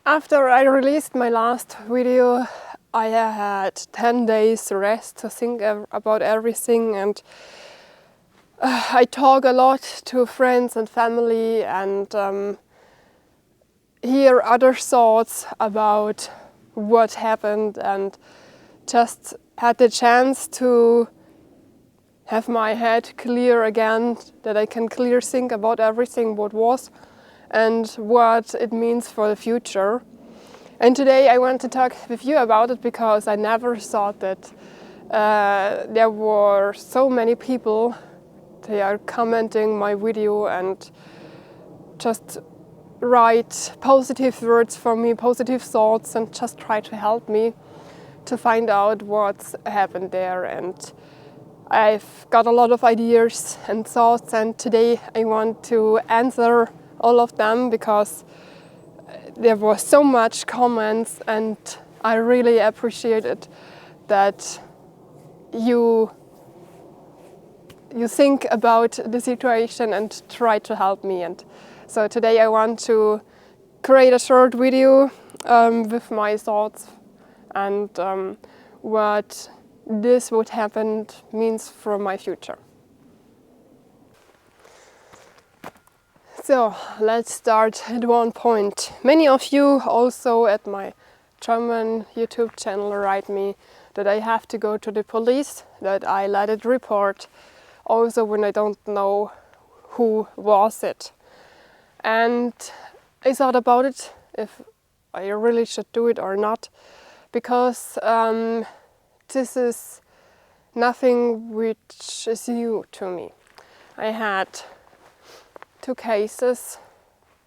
After I released my last video, I had 10 days rest to think about everything, and I talk a lot to friends and family and hear other thoughts about what happened, and just had the chance to have my head clear again, that I can clear think about everything what was and what it means for the future. And today I want to talk with you about it because I never thought that there were so many people. They are commenting my video and just write positive words for me, positive thoughts, and just try to help me to find out what's happened there. And I've got a lot of ideas and thoughts, and today I want to answer all of them because there was so much comments, and I really appreciate it that you think about the situation and try to help me. And so today I want to create a short video with my thoughts and what this would happen means for my future. So let's start at one point. Many of you also at my German YouTube channel write me that I have to go to the police, that I let it report, also when I don't know who was it. And I thought about it, if I really should do it or not, because this is nothing which is new to me. I had 2 cases,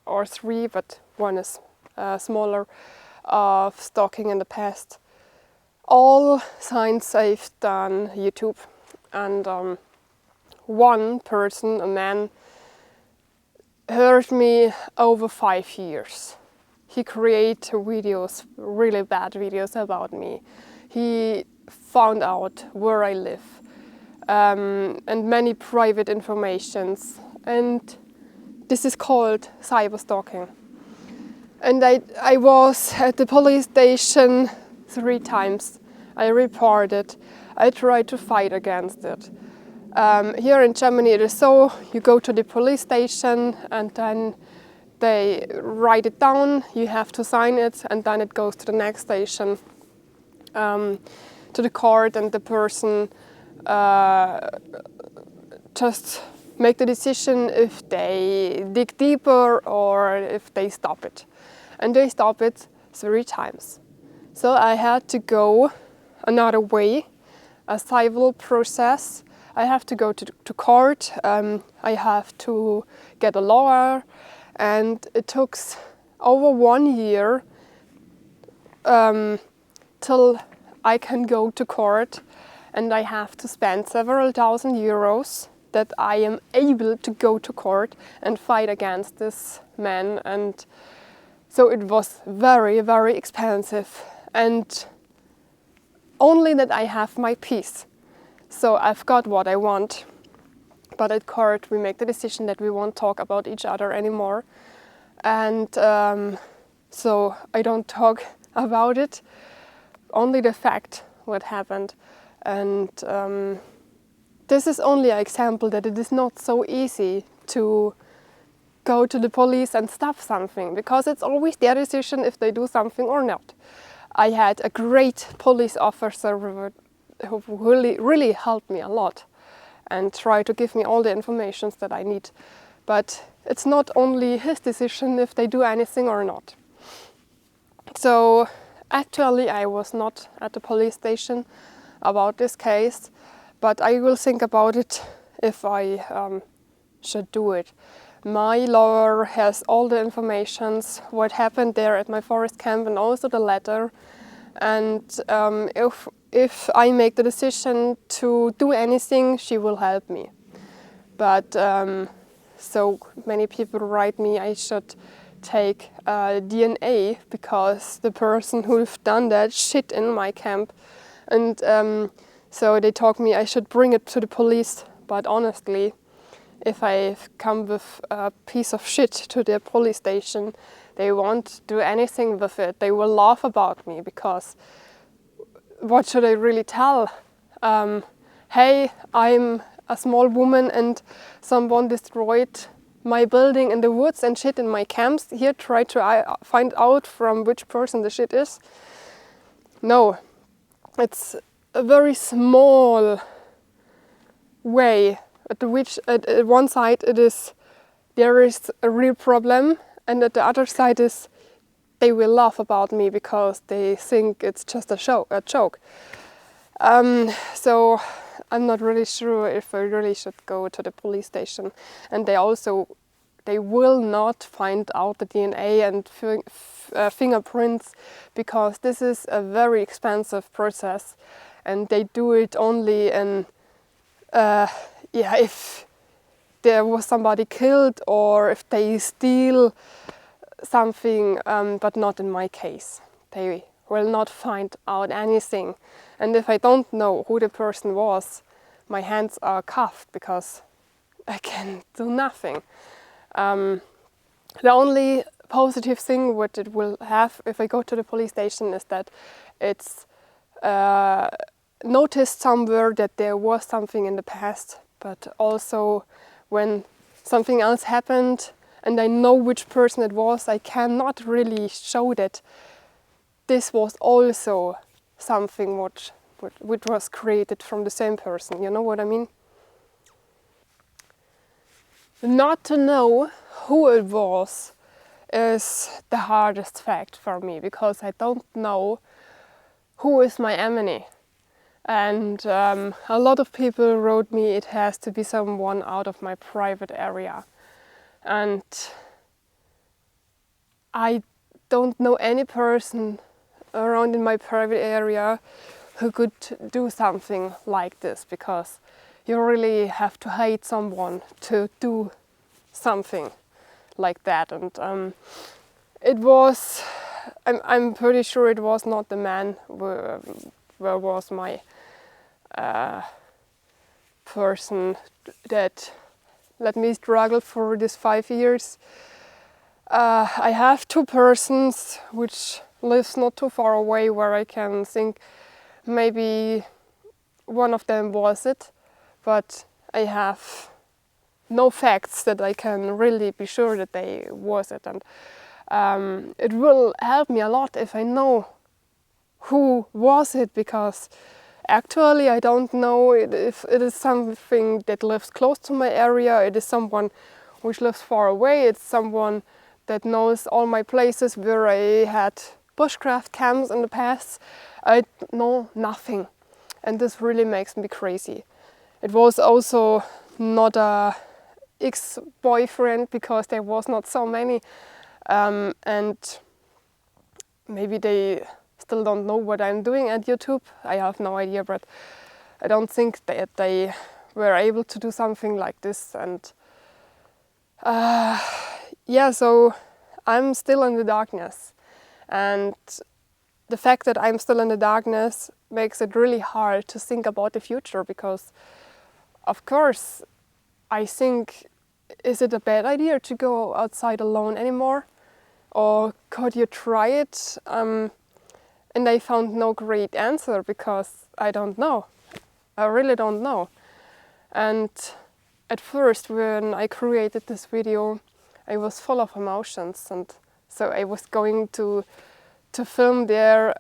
or 3, but one is smaller, of stalking in the past. All signs saved on YouTube, and one person, a man, heard me over 5 years. He created videos, really bad videos about me. He found out where I live and many private informations, and this is called cyber stalking. And I was at the police station 3 times. I reported. I tried to fight against it. Here in Germany it is so, you go to the police station and then they write it down, you have to sign it, and then it goes to the next station, to the court, and the person just make the decision if they dig deeper or if they stop it. And they stop it 3 times. So I had to go another way, a civil process. I have to go to court, I have to get a lawyer, and it took over 1 year till I can go to court, and I have to spend several thousand euros that I am able to go to court and fight against this man. And so it was very, very expensive, and only that I have my peace. So I've got what I want, but at court we make the decision that we won't talk about each other anymore. And so I don't talk about it, only the fact what happened. And this is only an example that it is not so easy to go to the police and stop something, because it's always their decision if they do something or not. I had a great police officer who really helped me a lot and tried to give me all the information that I need. But it's not only his decision if they do anything or not. So actually I was not at the police station about this case, but I will think about it if I should do it. My lawyer has all the informations, what happened there at my forest camp, and also the letter. And if I make the decision to do anything, she will help me. But so many people write me I should take DNA because the person who've done that shit in my camp. And so they told me I should bring it to the police. But honestly, if I come with a piece of shit to the police station, They won't do anything with it. They will laugh about me because what should I really tell? Hey, I'm a small woman and someone destroyed my building in the woods and shit in my camps. Here, try to find out from which person the shit is. No, it's a very small way at which at one side there is a real problem, and at the other side is they will laugh about me because they think it's just a joke. So I'm not really sure if I really should go to the police station. And they will not find out the DNA and fingerprints because this is a very expensive process, and they do it only in if there was somebody killed or if they steal something, but not in my case. They will not find out anything. And if I don't know who the person was, my hands are cuffed because I can do nothing. The only positive thing what it will have if I go to the police station is that it's noticed somewhere that there was something in the past, but also when something else happened and I know which person it was, I cannot really show that this was also something which was created from the same person. You know what I mean? Not to know who it was is the hardest fact for me because I don't know who is my enemy. And a lot of people wrote me it has to be someone out of my private area. And I don't know any person around in my private area who could do something like this, because you really have to hate someone to do something like that. And I'm pretty sure it was not the man where was my person that let me struggle for this 5 years. I have two persons which lives not too far away where I can think maybe one of them was it, but I have no facts that I can really be sure that they was it. And it will help me a lot if I know who was it, because actually I don't know if it is something that lives close to my area, it is someone which lives far away, it's someone that knows all my places where I had bushcraft camps in the past. I know nothing, and this really makes me crazy. It was also not a ex-boyfriend because there was not so many, and maybe they still don't know what I'm doing at YouTube. I have no idea, but I don't think that they were able to do something like this. And yeah, so I'm still in the darkness, and the fact that I'm still in the darkness makes it really hard to think about the future, because of course I think, is it a bad idea to go outside alone anymore, or could you try it? And I found no great answer because I don't know. I really don't know. And at first when I created this video, I was full of emotions, and so I was going to film their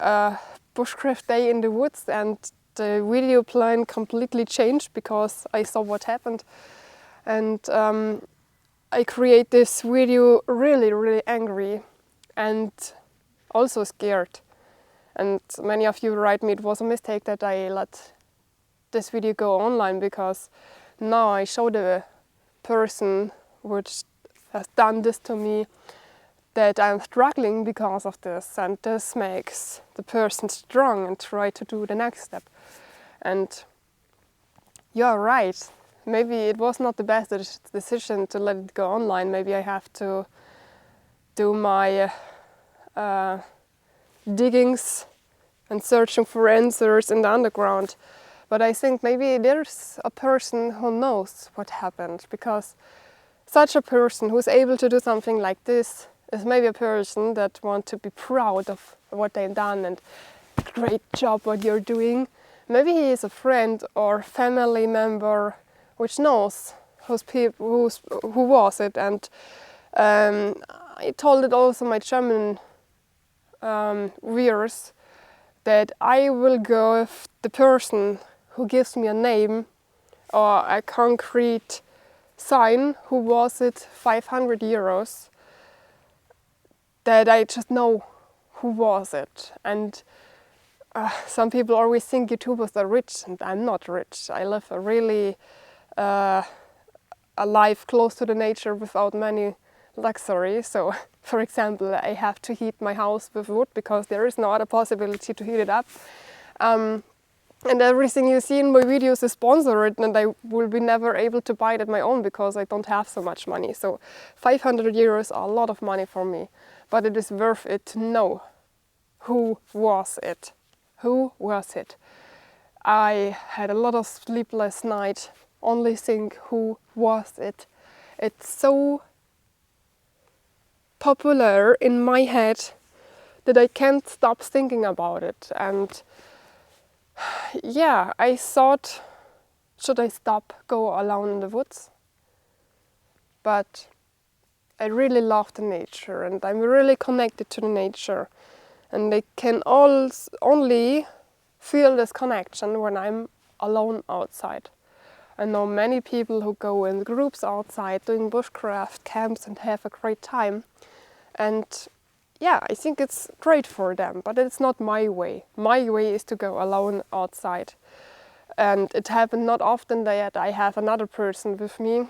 bushcraft day in the woods, and the video plan completely changed because I saw what happened. And I create this video really, really angry and also scared. And many of you write me it was a mistake that I let this video go online, because now I show the person which has done this to me that I'm struggling because of this, and this makes the person strong and try to do the next step. And you're right, maybe it was not the best decision to let it go online. Maybe I have to do my diggings and searching for answers in the underground. But I think maybe there's a person who knows what happened, because such a person who's able to do something like this is maybe a person that wants to be proud of what they've done and great job what you're doing. Maybe he is a friend or family member which knows who was it, and I told it also my German viewers that I will go with the person who gives me a name or a concrete sign who was it 500 euros, that I just know who was it. And some people always think YouTubers are rich, and I'm not rich. I live a really a life close to the nature without many luxury. So, for example, I have to heat my house with wood because there is no other possibility to heat it up. And everything you see in my videos is sponsored, and I will be never able to buy it at my own because I don't have so much money. So 500 euros are a lot of money for me, but it is worth it to know who was it. Who was it? I had a lot of sleepless nights only think who was it. It's so popular in my head that I can't stop thinking about it. And yeah, I thought, should I stop, go alone in the woods? But I really love the nature, and I'm really connected to the nature, and I can only feel this connection when I'm alone outside. I know many people who go in groups outside doing bushcraft camps and have a great time, and yeah, I think it's great for them, but it's not my way. My way is to go alone outside. And it happened not often that I have another person with me,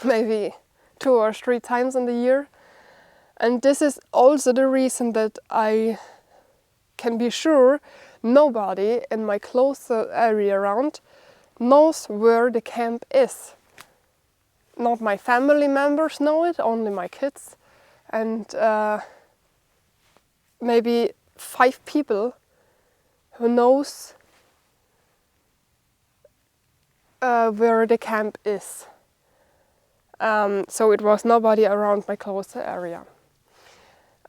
maybe 2 or 3 times in the year. And this is also the reason that I can be sure nobody in my closer area around knows where the camp is. Not my family members know it, only my kids. And maybe 5 people who knows where the camp is. So it was nobody around my closer area.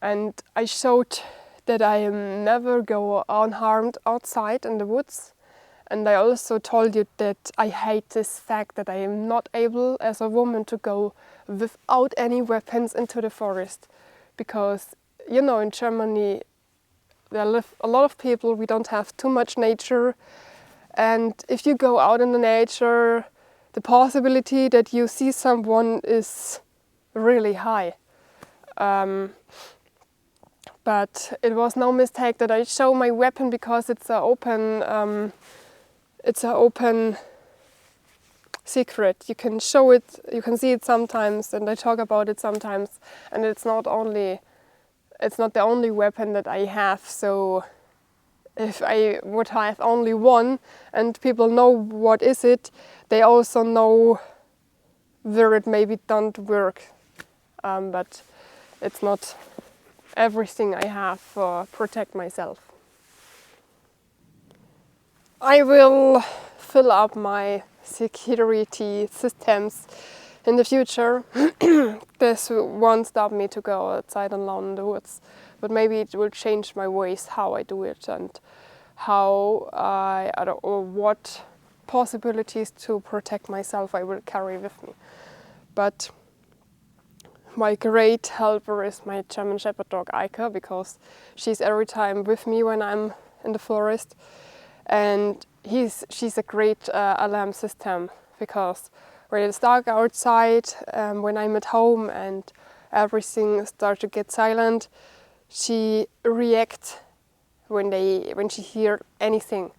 And I showed that I never go unharmed outside in the woods. And I also told you that I hate this fact that I am not able as a woman to go without any weapons into the forest. Because, you know, in Germany there live a lot of people, we don't have too much nature. And if you go out in the nature, the possibility that you see someone is really high. But it was no mistake that I show my weapon because it's an open secret. You can show it, you can see it sometimes, and I talk about it sometimes. And it's not the only weapon that I have. So if I would have only one and people know what is it, they also know where it maybe don't work. But it's not everything I have for protect myself. I will fill up my security systems in the future. This won't stop me to go outside alone in the woods, but maybe it will change my ways how I do it and how or what possibilities to protect myself I will carry with me. But my great helper is my German Shepherd dog Eike, because she's every time with me when I'm in the forest, and she's a great alarm system, because when it's dark outside, when I'm at home and everything starts to get silent, she reacts when she hears anything.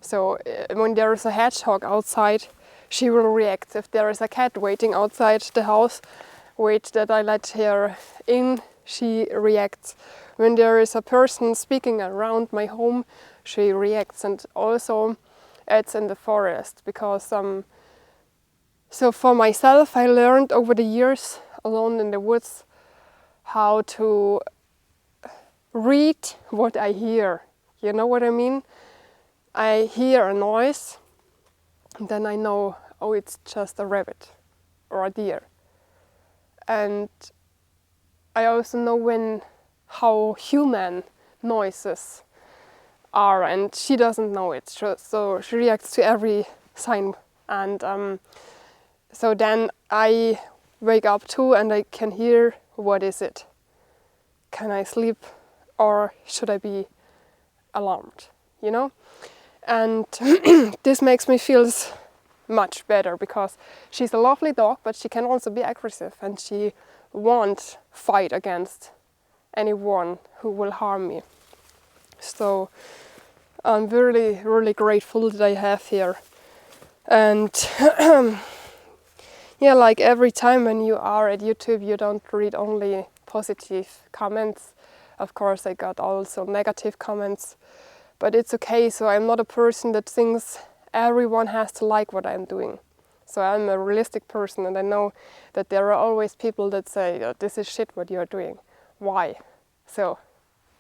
So when there is a hedgehog outside, she will react. If there is a cat waiting outside the house, wait that I let her in, she reacts. When there is a person speaking around my home, she reacts. And also it's in the forest, because so for myself I learned over the years alone in the woods how to read what I hear. You know what I mean? I hear a noise and then I know, oh, it's just a rabbit or a deer. And I also know how human noises are, and she doesn't know it, so she reacts to every sign. And so then I wake up too, and I can hear, what is it? Can I sleep, or should I be alarmed? You know? And this makes me feel much better, because she's a lovely dog, but she can also be aggressive, and she won't fight against anyone who will harm me. So I'm really, really grateful that I have here. And yeah, like every time when you are at YouTube, you don't read only positive comments. Of course, I got also negative comments, but it's okay. So I'm not a person that thinks everyone has to like what I'm doing. So I'm a realistic person, and I know that there are always people that say, oh, this is shit what you're doing. Why? So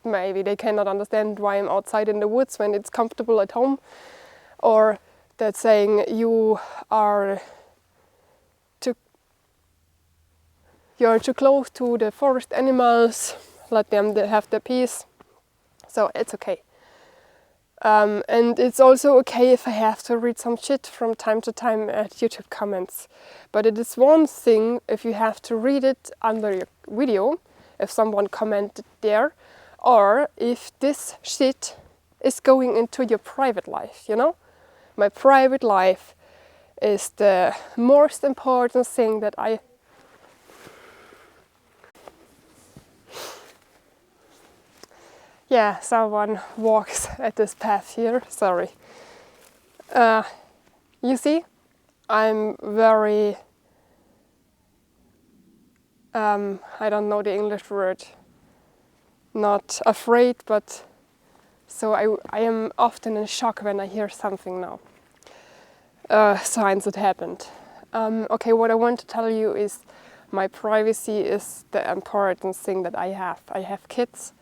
maybe they cannot understand why I'm outside in the woods when it's comfortable at home, or that saying you're too close to the forest animals, let them have their peace. So it's okay. And it's also okay if I have to read some shit from time to time at YouTube comments. But it is one thing if you have to read it under your video, if someone commented there, or if this shit is going into your private life, you know? My private life is the most important thing that I... Yeah, someone walks at this path here, sorry. You see, I'm very... I don't know the English word. Not afraid, but... So I am often in shock when I hear something now. Signs that happened. Okay, what I want to tell you is my privacy is the important thing that I have. I have kids,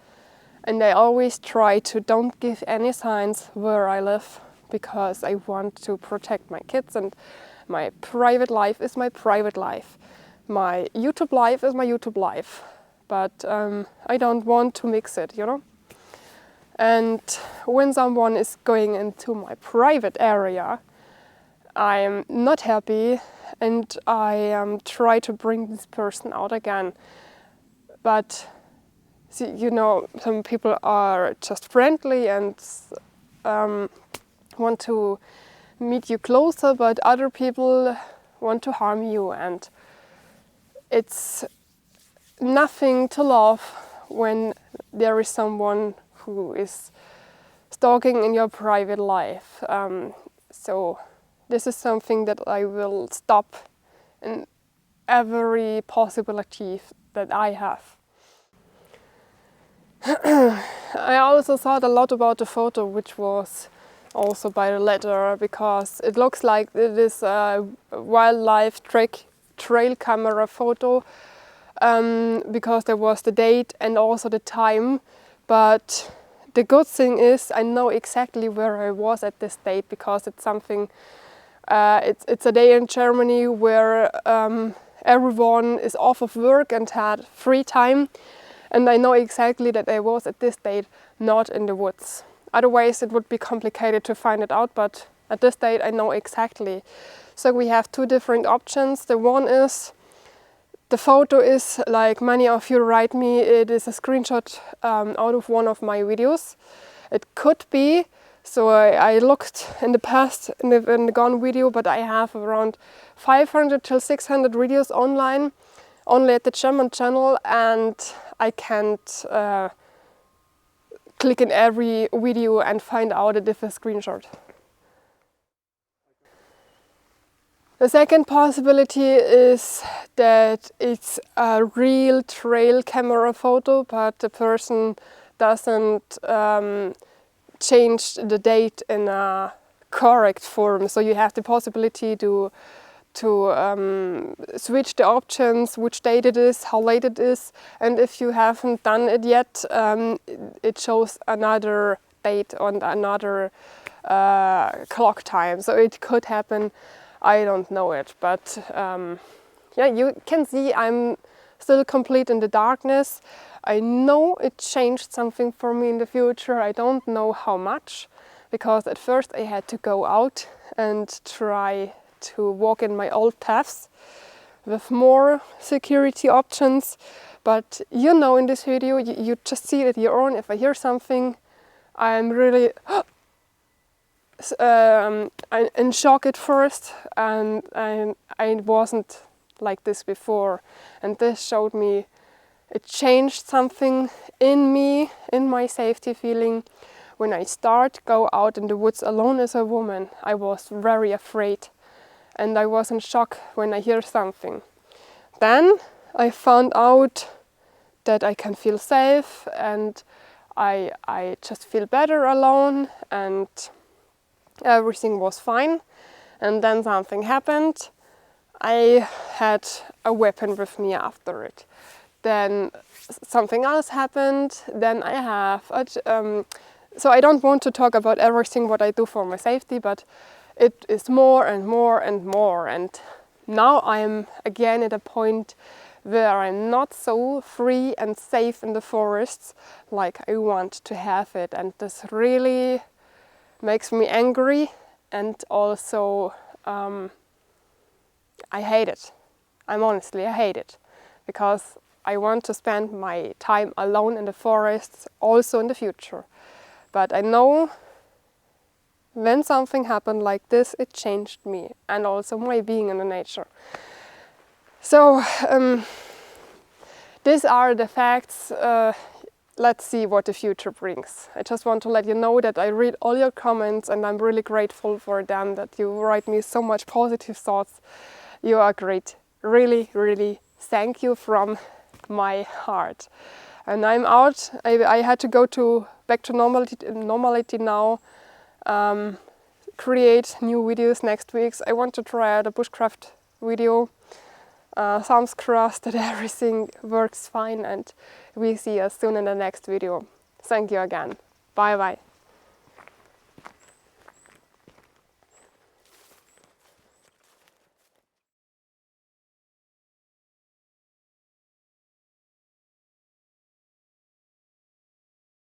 and I always try to don't give any signs where I live, because I want to protect my kids, and my private life is my private life. My YouTube life is my YouTube life, but I don't want to mix it, you know? And when someone is going into my private area, I am not happy, and I try to bring this person out again. But see, you know, some people are just friendly and want to meet you closer, but other people want to harm you, and it's nothing to love when there is someone who is stalking in your private life. So this is something that I will stop in every possibility that I have. I also thought a lot about the photo, which was also by the letter, because it looks like it is a wildlife trail camera photo, because there was the date and also the time. But the good thing is I know exactly where I was at this date, because it's something, it's a day in Germany where everyone is off of work and had free time. And I know exactly that I was at this date not in the woods. Otherwise it would be complicated to find it out, but at this date I know exactly. So we have two different options. The one is, the photo is, like many of you write me, it is a screenshot out of one of my videos. It could be, so I looked in the past in the Gone video, but I have around 500 till 600 videos online, only at the German channel, and I can't click in every video and find out a different screenshot. The second possibility is that it's a real trail camera photo, but the person doesn't change the date in a correct form. So you have the possibility to switch the options, which date it is, how late it is, and if you haven't done it yet, it shows another date on another clock time. So it could happen. I don't know it, but yeah, you can see I'm still complete in the darkness. I know it changed something for me in the future. I don't know how much, because at first I had to go out and try to walk in my old paths with more security options. But you know, in this video, you just see it at your own. If I hear something, I'm really I'm in shock at first, and I wasn't like this before. And this showed me, it changed something in me, in my safety feeling. When I go out in the woods alone as a woman, I was very afraid, and I was in shock when I hear something. Then I found out that I can feel safe, and I just feel better alone, and everything was fine. And then something happened. I had a weapon with me after it. Then something else happened. Then I have so I don't want to talk about everything what I do for my safety, but it is more and more and more. And now I'm again at a point where I'm not so free and safe in the forests like I want to have it. And this really makes me angry, and also I hate it. I hate it, because I want to spend my time alone in the forests also in the future. But I know when something happened like this, it changed me, and also my being in the nature. So these are the facts. Let's see what the future brings. I just want to let you know that I read all your comments, and I'm really grateful for them, that you write me so much positive thoughts. You are great. Really, really thank you from my heart. And I'm out. I had to go back to normality now. Create new videos next week. I want to try out a bushcraft video. Thumbs crossed that everything works fine, and we see us soon in the next video. Thank you again. Bye bye.